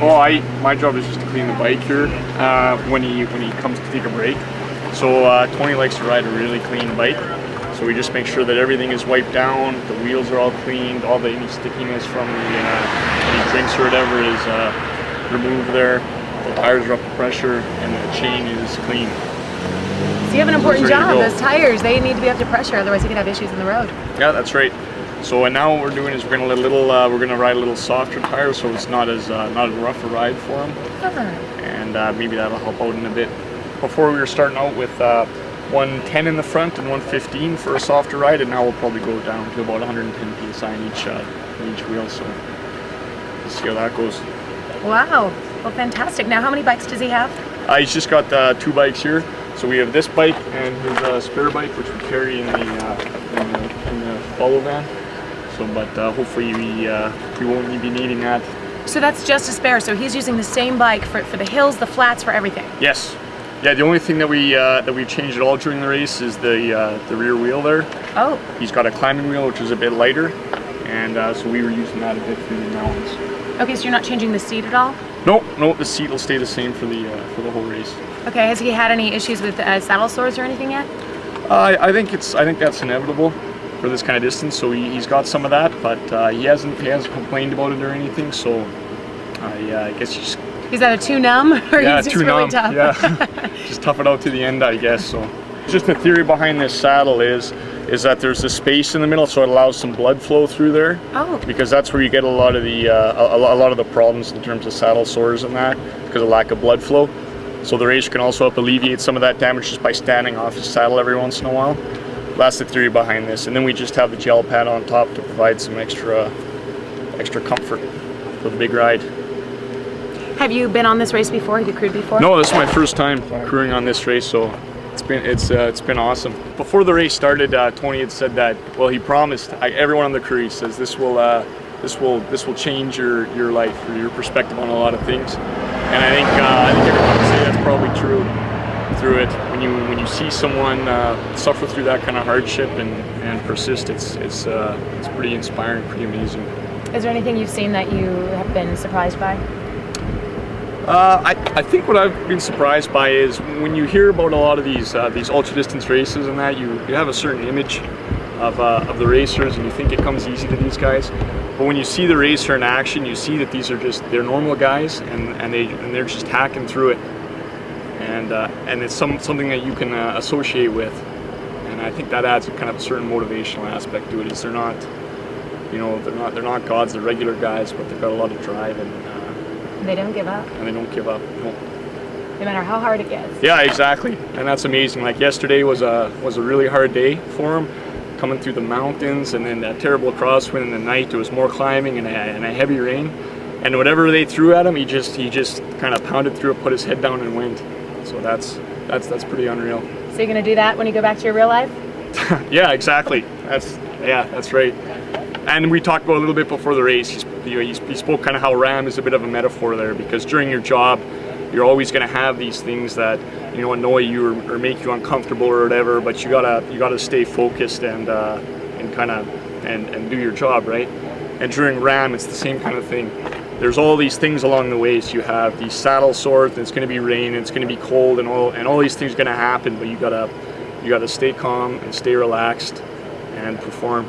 Oh, my job is just to clean the bike here when he comes to take a break. So Tony likes to ride a really clean bike. So we just make sure that everything is wiped down, the wheels are all cleaned, any stickiness from any drinks or whatever is removed there. The tires are up to pressure and the chain is clean. So you have an important job. Those tires, they need to be up to pressure, otherwise you could have issues on the road. Yeah, that's right. So and now what we're doing is we're gonna ride a little softer tire, so it's not as rough a ride for him, and maybe that'll help out in a bit. Before we were starting out with 110 in the front and 115 for a softer ride, and now we'll probably go down to about 110 psi in each wheel. So let's see how that goes. Wow, well, fantastic. Now, how many bikes does he have? He's just got 2 bikes here. So we have this bike and his spare bike, which we carry in the follow van. So, but hopefully we won't be needing that. So that's just a spare. So he's using the same bike for the hills, the flats, for everything. Yes. Yeah. The only thing that we've changed at all during the race is the rear wheel there. Oh. He's got a climbing wheel, which is a bit lighter, and so we were using that a bit through the mountains. Okay. So you're not changing the seat at all? No. The seat will stay the same for the whole race. Okay. Has he had any issues with saddle sores or anything yet? I think that's inevitable for this kind of distance. So he's got some of that, but he hasn't complained about it or anything. So I guess he's either too numb or he's just really tough. Yeah, just tough it out to the end, I guess. So just the theory behind this saddle is that there's a space in the middle, so it allows some blood flow through there. Oh. Because that's where you get a lot of the problems in terms of saddle sores and that, because of lack of blood flow. So the racer can also help alleviate some of that damage just by standing off his saddle every once in a while. That's the theory behind this. And then we just have the gel pad on top to provide some extra comfort for the big ride. Have you been on this race before? Have you crewed before? No, this is my first time crewing on this race, so it's been awesome. Before the race started, Tony had said that, well, he promised everyone on the crew, he says this will change your life or your perspective on a lot of things. And I think everyone would say that's probably true through it. When you see someone suffer through that kind of hardship and persist, it's pretty inspiring, pretty amazing. Is there anything you've seen that you have been surprised by? I think what I've been surprised by is when you hear about a lot of these ultra distance races and that, you have a certain image of the racers and you think it comes easy to these guys. But when you see the racer in action, you see that they're normal guys and they're just hacking through it, and it's something that you can associate with, and I think that adds kind of a certain motivational aspect to it. Is they're not gods, they're regular guys, but they've got a lot of drive and they don't give up. And they don't give up. No. No matter how hard it gets. Yeah, exactly, and that's amazing. Like yesterday was a really hard day for him, coming through the mountains, and then that terrible crosswind in the night. There was more climbing and a heavy rain, and whatever they threw at him, he just kind of pounded through it, put his head down, and went. So that's pretty unreal. So you're gonna do that when you go back to your real life? Yeah, exactly. That's right. And we talked about a little bit before the race. He spoke kind of how RAAM is a bit of a metaphor there, because during your job, you're always going to have these things that annoy you or make you uncomfortable or whatever. But you gotta stay focused and do your job, right? And during RAAM, it's the same kind of thing. There's all these things along the way. So you have these saddle sores, and it's going to be rain, and it's going to be cold, and all these things are going to happen. But you gotta stay calm and stay relaxed and perform.